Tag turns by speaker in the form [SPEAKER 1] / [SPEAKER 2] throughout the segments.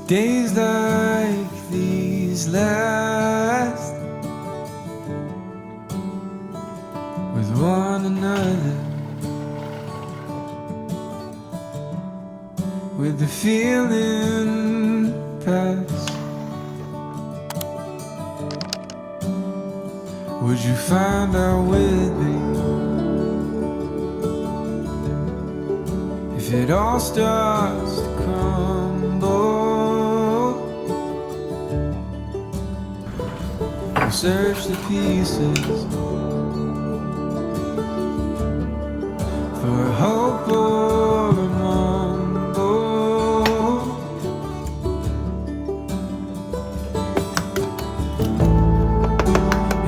[SPEAKER 1] Days like these last with one another, with the feeling past. Would you find out with me if it all starts to crumble? We'll search the pieces for a hope or a mumble.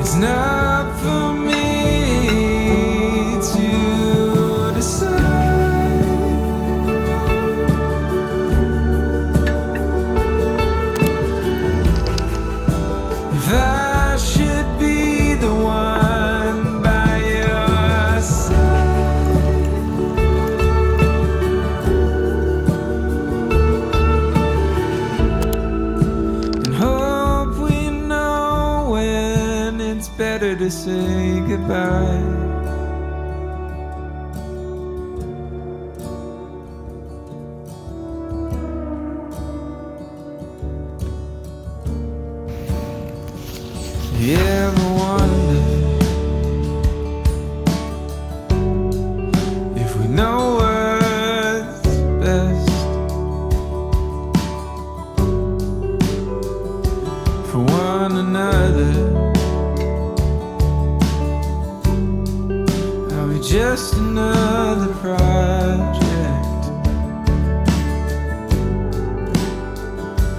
[SPEAKER 1] It's not for me to decide if I should be the one by your side. And hope we know when it's better to say goodbye. You ever wonder if we know what's best for one another? Are we just another project?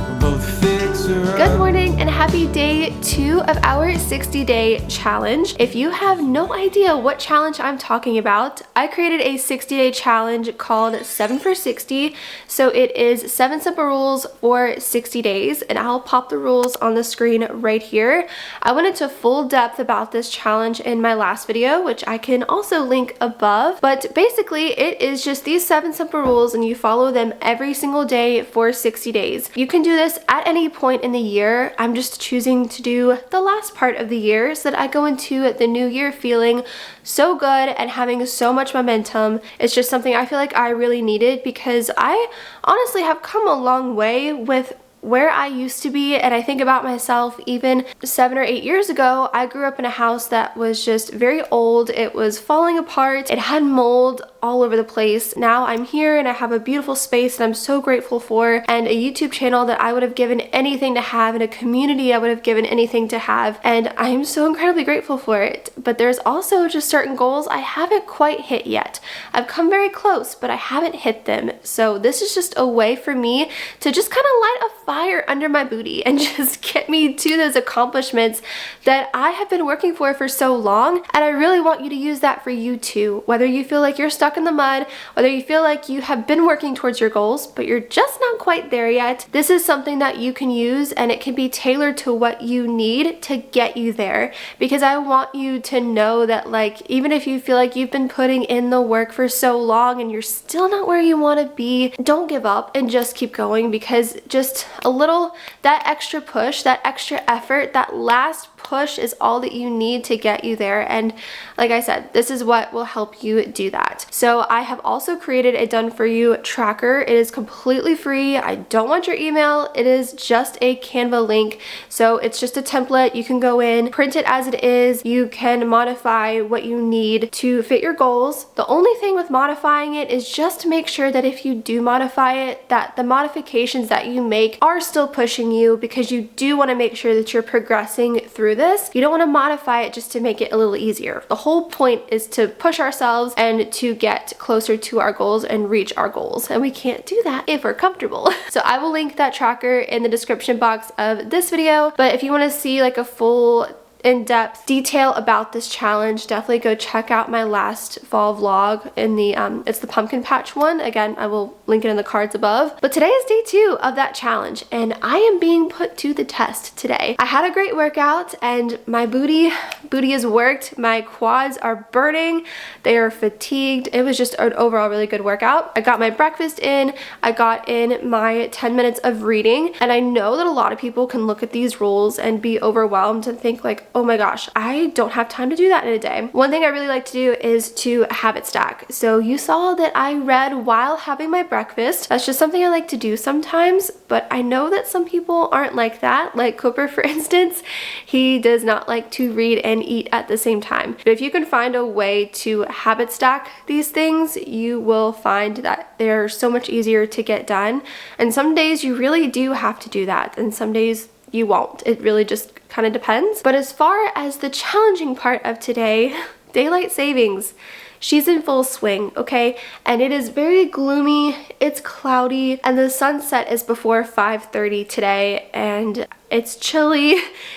[SPEAKER 1] We're both fixer.
[SPEAKER 2] Good morning and happy day 2 of our 60-day challenge. If you have no idea what challenge I'm talking about, I created a 60-day challenge called 7 for 60. So it is 7 simple rules for 60 days, and I'll pop the rules on the screen right here. I went into full depth about this challenge in my last video, which I can also link above. But basically, it is just these 7 simple rules, and you follow them every single day for 60 days. You can do this at any point in the year. I'm just choosing to do the last part of the year so that I go into the new year feeling so good and having so much momentum. It's just something I feel like I really needed, because I honestly have come a long way with where I used to be. And I think about myself even 7 or 8 years ago. I grew up in a house that was just very old. It was falling apart. It had mold all over the place. Now I'm here and I have a beautiful space that I'm so grateful for, and a YouTube channel that I would have given anything to have, and a community I would have given anything to have, and I'm so incredibly grateful for it. But there's also just certain goals I haven't quite hit yet. I've come very close, but I haven't hit them. So this is just a way for me to just kind of light a fire under my booty and just get me to those accomplishments that I have been working for so long. And I really want you to use that for you too. Whether you feel like you're stuck in the mud, whether you feel like you have been working towards your goals, but you're just not quite there yet, this is something that you can use, and it can be tailored to what you need to get you there. Because I want you to know that, like, even if you feel like you've been putting in the work for so long and you're still not where you want to be, don't give up and just keep going, because just a little, that extra push, that extra effort, that last push is all that you need to get you there. And like I said, this is what will help you do that. So I have also created a done for you tracker. It is completely free. I don't want your email. It is just a Canva link. So it's just a template. You can go in, print it as it is. You can modify what you need to fit your goals. The only thing with modifying it is just to make sure that if you do modify it, that the modifications that you make are still pushing you, because you do want to make sure that you're progressing through this. You don't want to modify it just to make it a little easier. The whole point is to push ourselves and to get closer to our goals and reach our goals. And we can't do that if we're comfortable. So I will link that tracker in the description box of this video. But if you want to see like a full in-depth detail about this challenge, definitely go check out my last fall vlog in the it's the pumpkin patch one. Again, I will link it in the cards above. But today is day 2 of that challenge, and I am being put to the test today. I had a great workout, and my booty has worked. My quads are burning, they are fatigued. It was just an overall really good workout. I got my breakfast in, I got in my 10 minutes of reading, and I know that a lot of people can look at these rules and be overwhelmed and think like, oh my gosh, I don't have time to do that in a day. One thing I really like to do is to habit stack. So you saw that I read while having my breakfast. That's just something I like to do sometimes, but I know that some people aren't like that. Like Cooper, for instance, he does not like to read and eat at the same time. But if you can find a way to habit stack these things, you will find that they're so much easier to get done. And some days you really do have to do that, and some days you won't. It really just kind of depends. But as far as the challenging part of today, daylight savings, she's in full swing, okay? And it is very gloomy, it's cloudy, and the sunset is before 5:30 today, and it's chilly.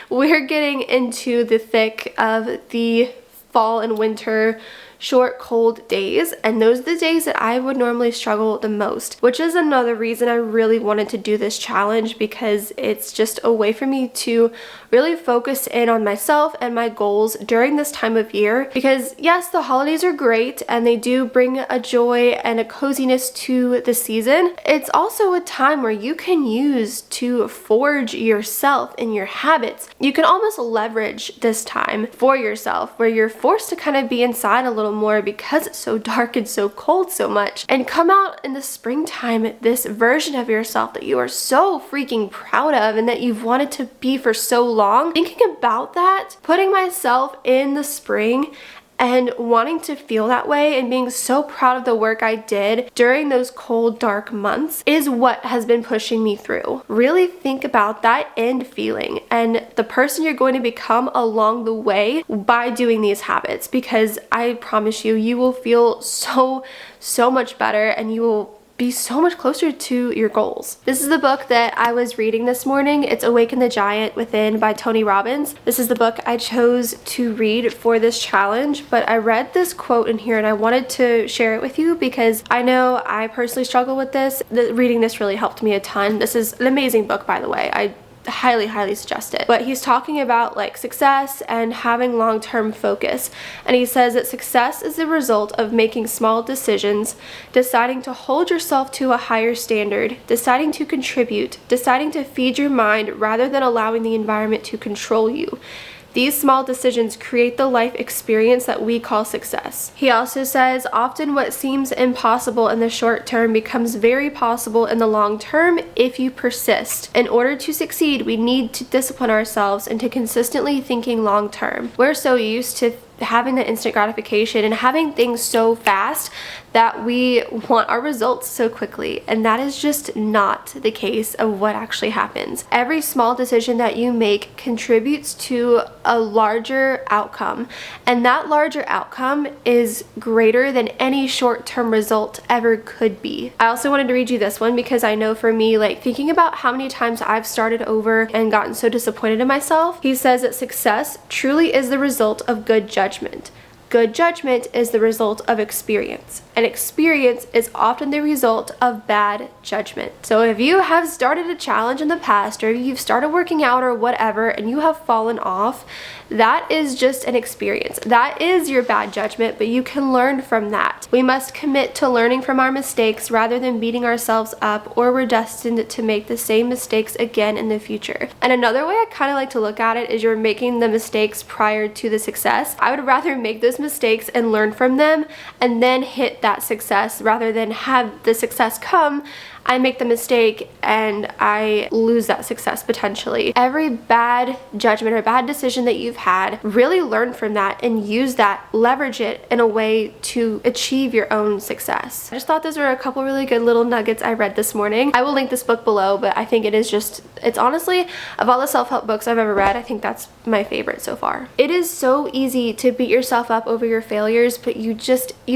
[SPEAKER 2] We're getting into the thick of the fall and winter short, cold days, and those are the days that I would normally struggle the most, which is another reason I really wanted to do this challenge, because it's just a way for me to really focus in on myself and my goals during this time of year. Because yes, the holidays are great and they do bring a joy and a coziness to the season. It's also a time where you can use to forge yourself and your habits. You can almost leverage this time for yourself, where you're forced to kind of be inside a little more because it's so dark and so cold so much, and come out in the springtime this version of yourself that you are so freaking proud of and that you've wanted to be for so long. Thinking about that, putting myself in the spring and wanting to feel that way and being so proud of the work I did during those cold, dark months is what has been pushing me through. Really think about that end feeling and the person you're going to become along the way by doing these habits, because I promise you, you will feel so much better and you will be so much closer to your goals. This is the book that I was reading this morning. It's Awaken the Giant Within by Tony Robbins. This is the book I chose to read for this challenge, but I read this quote in here and I wanted to share it with you because I know I personally struggle with this. Reading this really helped me a ton. This is an amazing book, by the way. I highly suggest it. But he's talking about like success and having long-term focus, and he says that success is the result of making small decisions, deciding to hold yourself to a higher standard, deciding to contribute, deciding to feed your mind rather than allowing the environment to control you. These small decisions create the life experience that we call success. He also says, often what seems impossible in the short term becomes very possible in the long term if you persist. In order to succeed, we need to discipline ourselves into consistently thinking long term. We're so used to having the instant gratification and having things so fast that we want our results so quickly, and that is just not the case of what actually happens. Every small decision that you make contributes to a larger outcome, and that larger outcome is greater than any short-term result ever could be. I also wanted to read you this one because I know for me, like thinking about how many times I've started over and gotten so disappointed in myself, he says that success truly is the result of good judgment. Good judgment is the result of experience, and experience is often the result of bad judgment. So if you have started a challenge in the past, or you've started working out or whatever, and you have fallen off, that is just an experience. That is your bad judgment, but you can learn from that. We must commit to learning from our mistakes rather than beating ourselves up, or we're destined to make the same mistakes again in the future. And another way I kind of like to look at it is you're making the mistakes prior to the success. I would rather make those mistakes and learn from them and then hit that success rather than have the success come, I make the mistake and I lose that success potentially. Every bad judgment or bad decision that you've had, really learn from that and use that, leverage it in a way to achieve your own success. I just thought those were a couple really good little nuggets I read this morning. I will link this book below, but I think it is just, it's honestly, of all the self-help books I've ever read, I think that's my favorite so far. It is so easy to beat yourself up over your failures, but you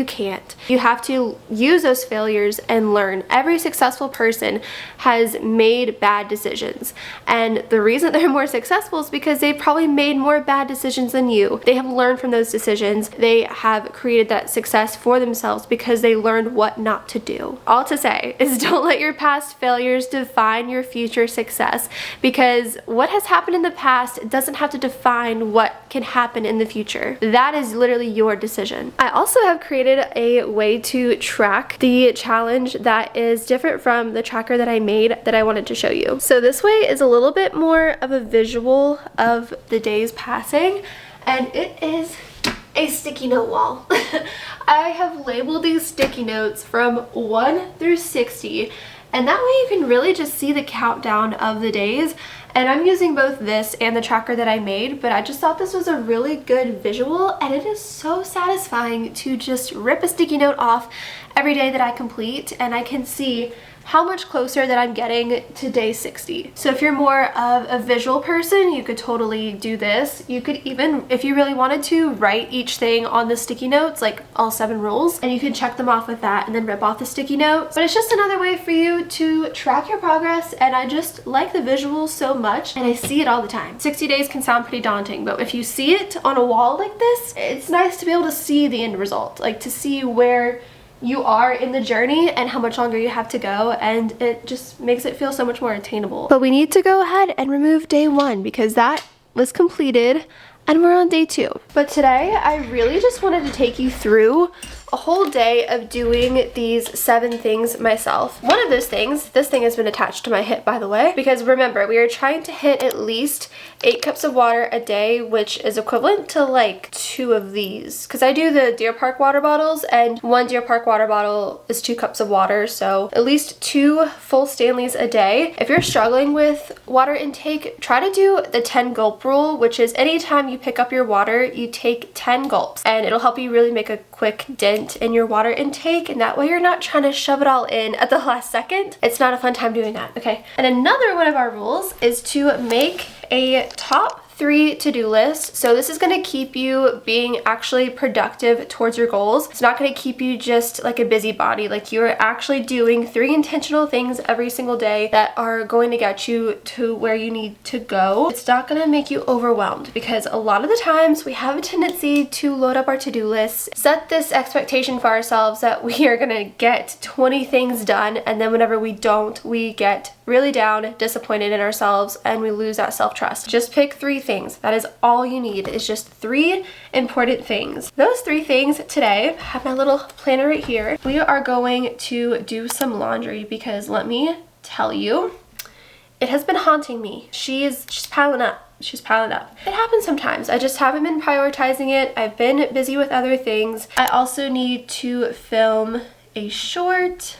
[SPEAKER 2] can't. You have to use those failures and learn. Every successful successful person has made bad decisions. And the reason they're more successful is because they've probably made more bad decisions than you. They have learned from those decisions. They have created that success for themselves because they learned what not to do. All to say is don't let your past failures define your future success, because what has happened in the past doesn't have to define what can happen in the future. That is literally your decision. I also have created a way to track the challenge that is different from the tracker that I made that I wanted to show you. So this way is a little bit more of a visual of the days passing, and it is a sticky note wall. I have labeled these sticky notes from 1 through 60, and that way you can really just see the countdown of the days. And I'm using both this and the tracker that I made, but I just thought this was a really good visual, and it is so satisfying to just rip a sticky note off every day that I complete, and I can see how much closer that I'm getting to day 60. So if you're more of a visual person, you could totally do this. You could even, if you really wanted to, write each thing on the sticky notes, like all 7 rules, and you can check them off with that and then rip off the sticky note. But it's just another way for you to track your progress, and I just like the visuals so much, and I see it all the time. 60 days can sound pretty daunting, but if you see it on a wall like this, it's nice to be able to see the end result, like to see where you are in the journey and how much longer you have to go, and it just makes it feel so much more attainable. But we need to go ahead and remove day 1 because that was completed and we're on day 2. But today I really just wanted to take you through a whole day of doing these 7 things myself. One of those things, this thing has been attached to my hip, by the way, because remember, we are trying to hit at least 8 cups of water a day, which is equivalent to like 2 of these. Because I do the Deer Park water bottles, and 1 Deer Park water bottle is 2 cups of water, so at least 2 full Stanleys a day. If you're struggling with water intake, try to do the 10 gulp rule, which is anytime you pick up your water, you take 10 gulps, and it'll help you really make a quick dent in your water intake, and that way you're not trying to shove it all in at the last second. It's not a fun time doing that, okay? And another one of our rules is to make a top 3 to-do list. So this is going to keep you being actually productive towards your goals. It's not going to keep you just like a busybody. Like, you're actually doing 3 intentional things every single day that are going to get you to where you need to go. It's not going to make you overwhelmed, because a lot of the times we have a tendency to load up our to-do lists, set this expectation for ourselves that we are going to get 20 things done, and then whenever we don't, we get really down, disappointed in ourselves, and we lose that self-trust. Just pick 3 things. That is all you need, is just 3 important things. Those 3 things today, I have my little planner right here. We are going to do some laundry, because let me tell you, it has been haunting me. She's piling up. She's piling up. It happens sometimes. I just haven't been prioritizing it. I've been busy with other things. I also need to film a short.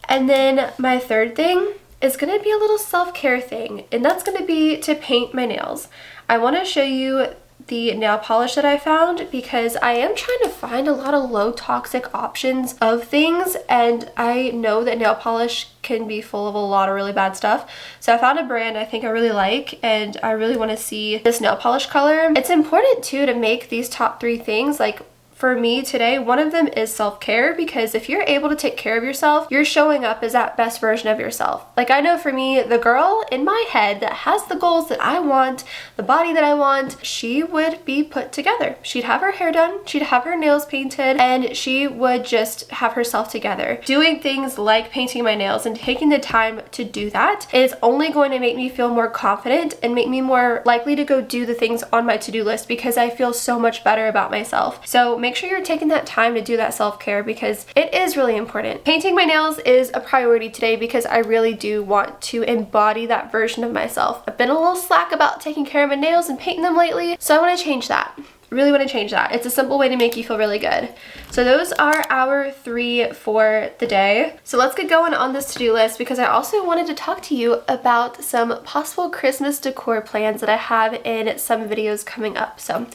[SPEAKER 2] And then my third thing is going to be a little self-care thing, and that's going to be to paint my nails. I want to show you the nail polish that I found, because I am trying to find a lot of low toxic options of things, and I know that nail polish can be full of a lot of really bad stuff. So I found a brand I think I really like, and I really want to see this nail polish color. It's important too to make these top 3 things, like for me today, one of them is self-care, because if you're able to take care of yourself, you're showing up as that best version of yourself. Like, I know for me, the girl in my head that has the goals that I want, the body that I want, she would be put together. She'd have her hair done, she'd have her nails painted, and she would just have herself together. Doing things like painting my nails and taking the time to do that is only going to make me feel more confident and make me more likely to go do the things on my to-do list, because I feel so much better about myself. So make sure you're taking that time to do that self-care, because it is really important. Painting my nails is a priority today, because I really do want to embody that version of myself. I've been a little slack about taking care of my nails and painting them lately, so I want to change that. Really want to change that. It's a simple way to make you feel really good. So those are our 3 for the day. So let's get going on this to-do list, because I also wanted to talk to you about some possible Christmas decor plans that I have in some videos coming up. So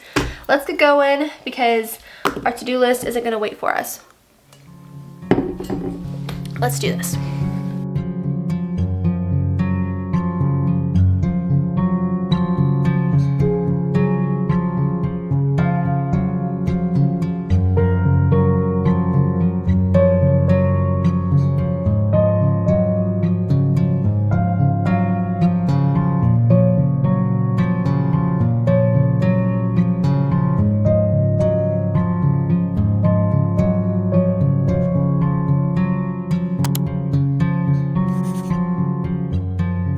[SPEAKER 2] let's get going, because our to-do list isn't going to wait for us. Let's do this.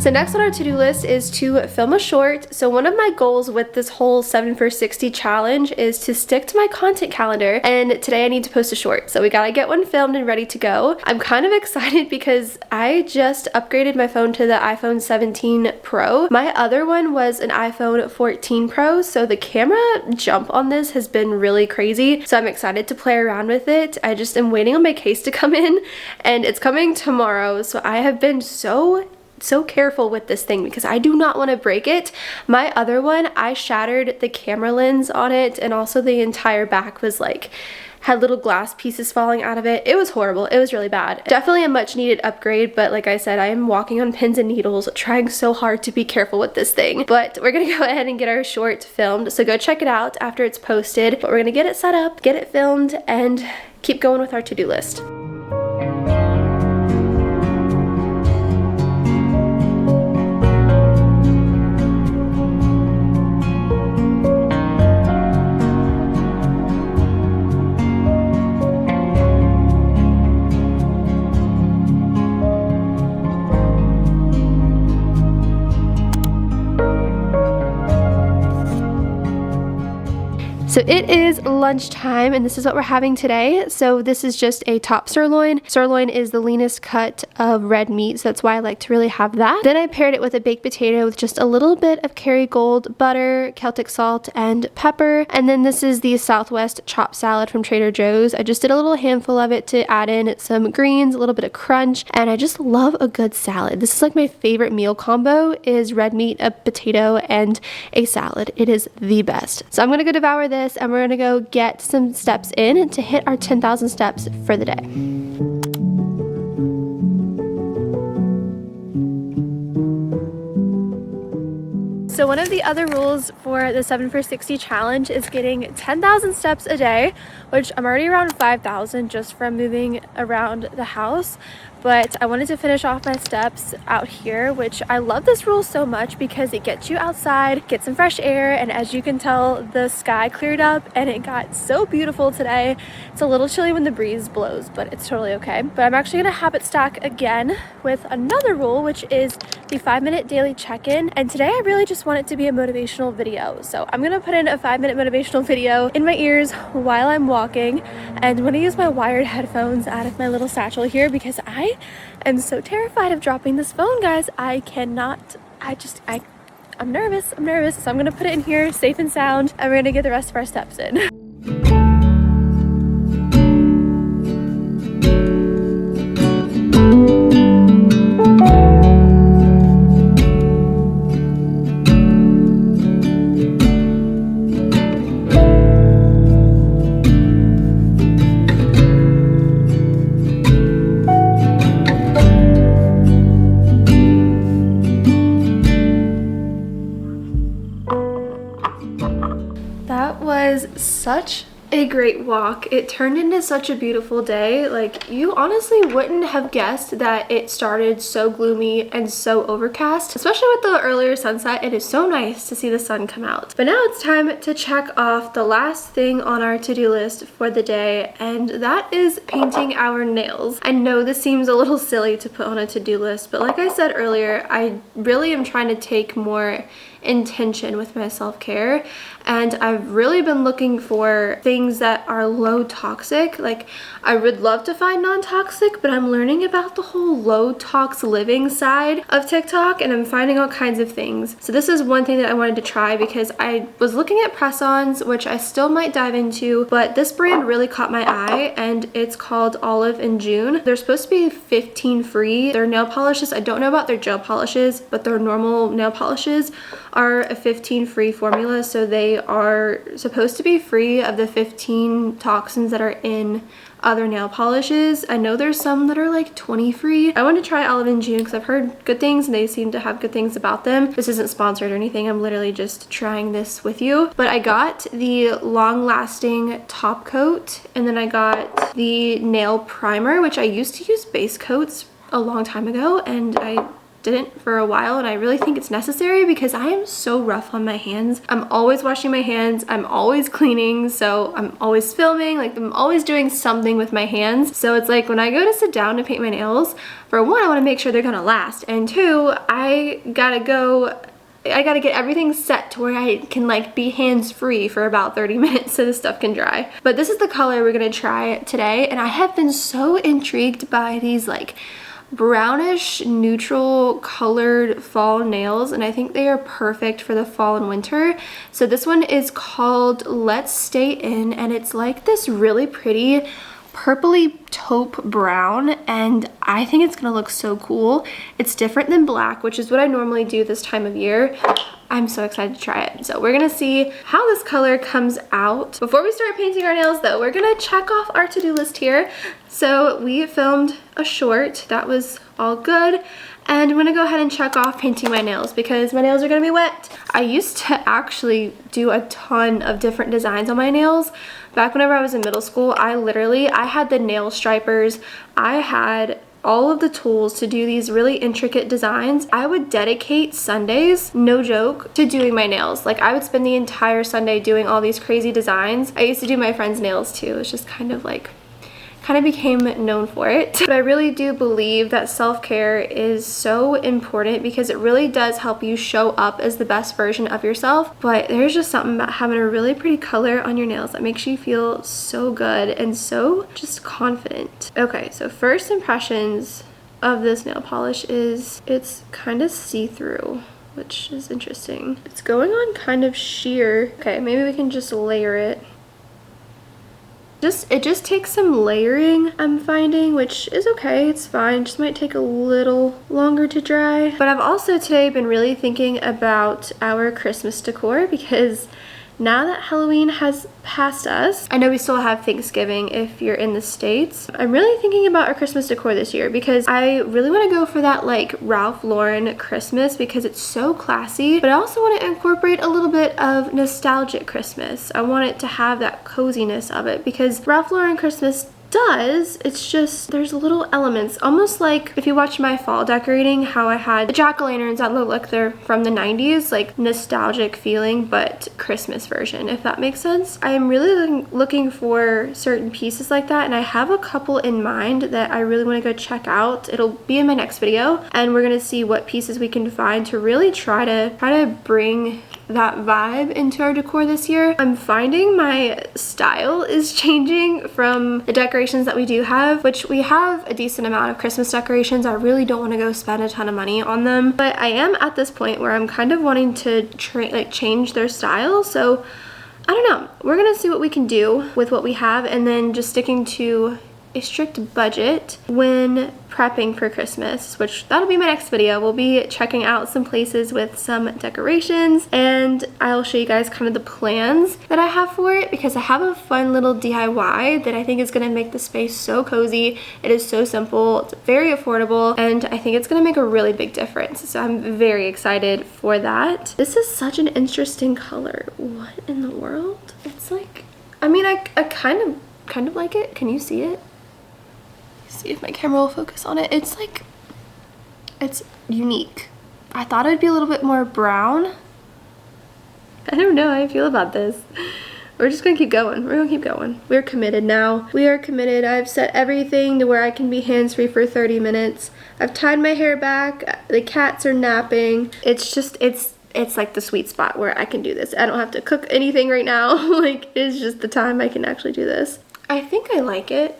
[SPEAKER 2] So next on our to-do list is to film a short. So one of my goals with this whole 7 for 60 challenge is to stick to my content calendar, and today I need to post a short. So we gotta get one filmed and ready to go. I'm kind of excited because I just upgraded my phone to the iPhone 17 Pro. My other one was an iPhone 14 Pro, so the camera jump on this has been really crazy. So I'm excited to play around with it. I just am waiting on my case to come in, and it's coming tomorrow. So I have been so careful with this thing because I do not want to break it. My other one, I shattered the camera lens on it, and also the entire back was like had little glass pieces falling out of it. It was horrible. It was really bad. Definitely a much needed upgrade, but like I said, I am walking on pins and needles, trying so hard to be careful with this thing. But we're gonna go ahead and get our short filmed, so go check it out after it's posted. But we're gonna get it set up, get it filmed, and keep going with our to-do list. So it is lunchtime, and this is what we're having today. So this is just a top sirloin. Sirloin is the leanest cut of red meat, so that's why I like to really have that. Then I paired it with a baked potato with just a little bit of Kerrygold butter, Celtic salt, and pepper. And then this is the Southwest chopped salad from Trader Joe's. I just did a little handful of it to add in some greens, a little bit of crunch, and I just love a good salad. This is like my favorite meal combo, is red meat, a potato, and a salad. It is the best. So I'm gonna go devour this, and we're gonna go get some steps in to hit our 10,000 steps for the day. So one of the other rules for the 7 for 60 challenge is getting 10,000 steps a day, which I'm already around 5,000 just from moving around the house. But I wanted to finish off my steps out here, which I love this rule so much because it gets you outside, get some fresh air, and as you can tell, the sky cleared up and it got so beautiful today. It's a little chilly when the breeze blows, but it's totally okay. But I'm actually gonna habit stack again with another rule, which is the 5-minute daily check-in. And today I really just want it to be a motivational video. So I'm gonna put in a 5-minute motivational video in my ears while I'm walking, and I'm gonna use my wired headphones out of my little satchel here because I am so terrified of dropping this phone, guys. I'm nervous. So I'm gonna put it in here safe and sound, and we're gonna get the rest of our steps in. That was such a great walk. It turned into such a beautiful day. Like, you honestly wouldn't have guessed that it started so gloomy and so overcast, especially with the earlier sunset. It is so nice to see the sun come out. But now it's time to check off the last thing on our to-do list for the day, and that is painting our nails. I know this seems a little silly to put on a to-do list, but like I said earlier, I really am trying to take more intention with my self-care, and I've really been looking for things that are low toxic. Like, I would love to find non-toxic, but I'm learning about the whole low tox living side of TikTok, and I'm finding all kinds of things. So this is one thing that I wanted to try because I was looking at press-ons, which I still might dive into, but this brand really caught my eye, and it's called Olive and June. They're supposed to be 15 free. Their nail polishes, I don't know about their gel polishes, but their normal nail polishes are a 15 free formula, so they are supposed to be free of the 15 toxins that are in other nail polishes. I know there's some that are like 20 free. I want to try Olive and June because I've heard good things and they seem to have good things about them. This isn't sponsored or anything. I'm literally just trying this with you. But I got the long-lasting top coat, and then I got the nail primer, which I used to use base coats a long time ago, and I didn't for a while, and I really think it's necessary because I am so rough on my hands. I'm always washing my hands, I'm always cleaning, so I'm always filming, like I'm always doing something with my hands. So it's like when I go to sit down to paint my nails, for one, I want to make sure they're gonna last, and two, I gotta get everything set to where I can like be hands-free for about 30 minutes so this stuff can dry. But this is the color we're gonna try today, and I have been so intrigued by these like brownish neutral colored fall nails, and I think they are perfect for the fall and winter. So this one is called Let's Stay In, and it's like this really pretty purpley taupe brown, and I think it's gonna look so cool. It's different than black, which is what I normally do this time of year. I'm so excited to try it. So we're gonna see how this color comes out. Before we start painting our nails though, we're gonna check off our to-do list here. So we filmed a short, that was all good. And I'm gonna go ahead and check off painting my nails because my nails are gonna be wet. I used to actually do a ton of different designs on my nails. Back whenever I was in middle school, I had the nail stripers. I had all of the tools to do these really intricate designs. I would dedicate Sundays, no joke, to doing my nails. Like I would spend the entire Sunday doing all these crazy designs. I used to do my friends' nails too. It's just kind of became known for it. But I really do believe that self-care is so important because it really does help you show up as the best version of yourself. But there's just something about having a really pretty color on your nails that makes you feel so good and so just confident. Okay, so first impressions of this nail polish is it's kind of see-through, which is interesting. It's going on kind of sheer. Okay, maybe we can just layer it. It just takes some layering, I'm finding, which is okay, it's fine. Just might take a little longer to dry. But I've also today been really thinking about our Christmas decor because now that Halloween has passed us, I know we still have Thanksgiving if you're in the States. I'm really thinking about our Christmas decor this year because I really want to go for that like Ralph Lauren Christmas because it's so classy, but I also want to incorporate a little bit of nostalgic Christmas. I want it to have that coziness of it because Ralph Lauren Christmas does, it's just there's little elements, almost like if you watch my fall decorating, how I had the jack-o'-lanterns that look like they're from the 90s, like nostalgic feeling, but Christmas version, if that makes sense. I am really looking for certain pieces like that, and I have a couple in mind that I really want to go check out. It'll be in my next video, and we're gonna see what pieces we can find to really try to bring that vibe into our decor this year. I'm finding my style is changing from the decorations that we do have, which we have a decent amount of Christmas decorations. I really don't want to go spend a ton of money on them, but I am at this point where I'm kind of wanting to change their style. So I don't know, we're gonna see what we can do with what we have, and then just sticking to a strict budget when prepping for Christmas, which that'll be my next video. We'll be checking out some places with some decorations, and I'll show you guys kind of the plans that I have for it because I have a fun little DIY that I think is gonna make the space so cozy. It is so simple, it's very affordable, and I think it's gonna make a really big difference. So I'm very excited for that. This is such an interesting color. What in the world? It's like, I mean, I kind of like it. Can you see it? See if my camera will focus on it. It's like, it's unique. I thought it'd be a little bit more brown. I don't know how I feel about this. We're just gonna keep going. We're gonna keep going. We're committed now. We are committed. I've set everything to where I can be hands-free for 30 minutes. I've tied my hair back. The cats are napping. It's just, it's like the sweet spot where I can do this. I don't have to cook anything right now. Like, it's just the time I can actually do this. I think I like it.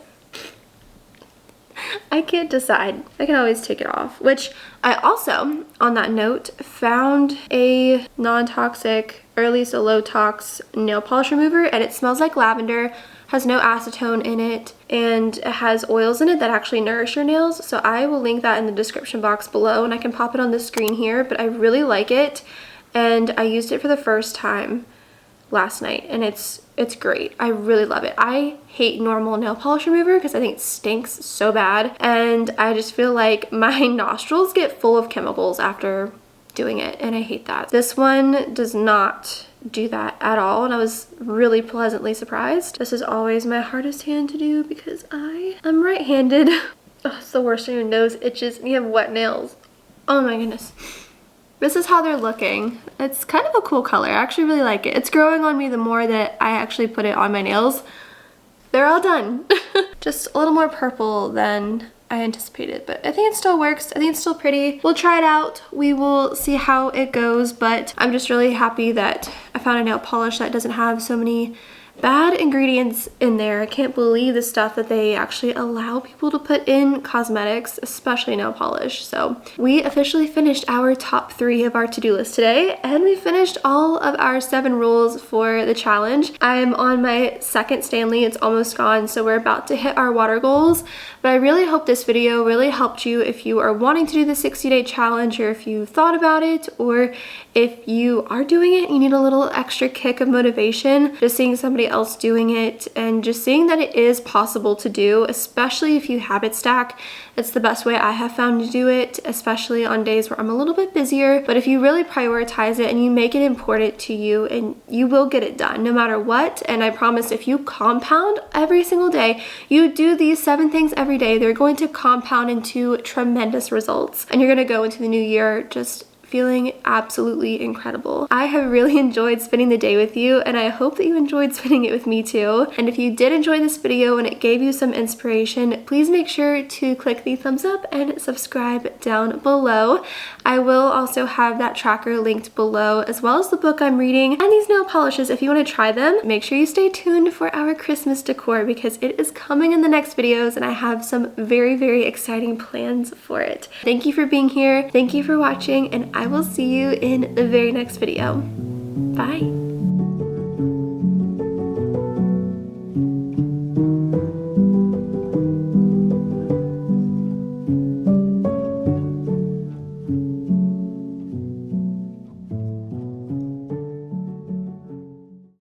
[SPEAKER 2] I can't decide. I can always take it off, which I also, on that note, found a non-toxic, or at least a low-tox nail polish remover, and it smells like lavender, has no acetone in it, and it has oils in it that actually nourish your nails. So I will link that in the description box below, and I can pop it on the screen here, but I really like it, and I used it for the first time last night, and it's great. I really love it. I hate normal nail polish remover because I think it stinks so bad, and I just feel like my nostrils get full of chemicals after doing it, and I hate that. This one does not do that at all, and I was really pleasantly surprised. This is always my hardest hand to do because I'm right-handed. Oh, it's the worst when your nose itches and you have wet nails. Oh my goodness. This is how they're looking. It's kind of a cool color. I actually really like it. It's growing on me the more that I actually put it on my nails. They're all done. Just a little more purple than I anticipated, but I think it still works. I think it's still pretty. We'll try it out. We will see how it goes, but I'm just really happy that I found a nail polish that doesn't have so many bad ingredients in there. I can't believe the stuff that they actually allow people to put in cosmetics, especially nail polish. So we officially finished our top 3 of our to-do list today, and we finished all of our 7 rules for the challenge. I'm on my second Stanley. It's almost gone, so we're about to hit our water goals. But I really hope this video really helped you if you are wanting to do the 60-day challenge, or if you thought about it, or if you are doing it, you need a little extra kick of motivation, just seeing somebody else doing it and just seeing that it is possible to do, especially if you habit stack. It's the best way I have found to do it, especially on days where I'm a little bit busier. But if you really prioritize it and you make it important to you, and you will get it done no matter what. And I promise, if you compound every single day, you do these 7 things every day, they're going to compound into tremendous results. And you're going to go into the new year just feeling absolutely incredible. I have really enjoyed spending the day with you, and I hope that you enjoyed spending it with me too. And if you did enjoy this video and it gave you some inspiration, please make sure to click the thumbs up and subscribe down below. I will also have that tracker linked below, as well as the book I'm reading and these nail polishes if you want to try them. Make sure you stay tuned for our Christmas decor, because it is coming in the next videos and I have some very, very exciting plans for it. Thank you for being here. Thank you for watching, and I will see you in the very next video. Bye.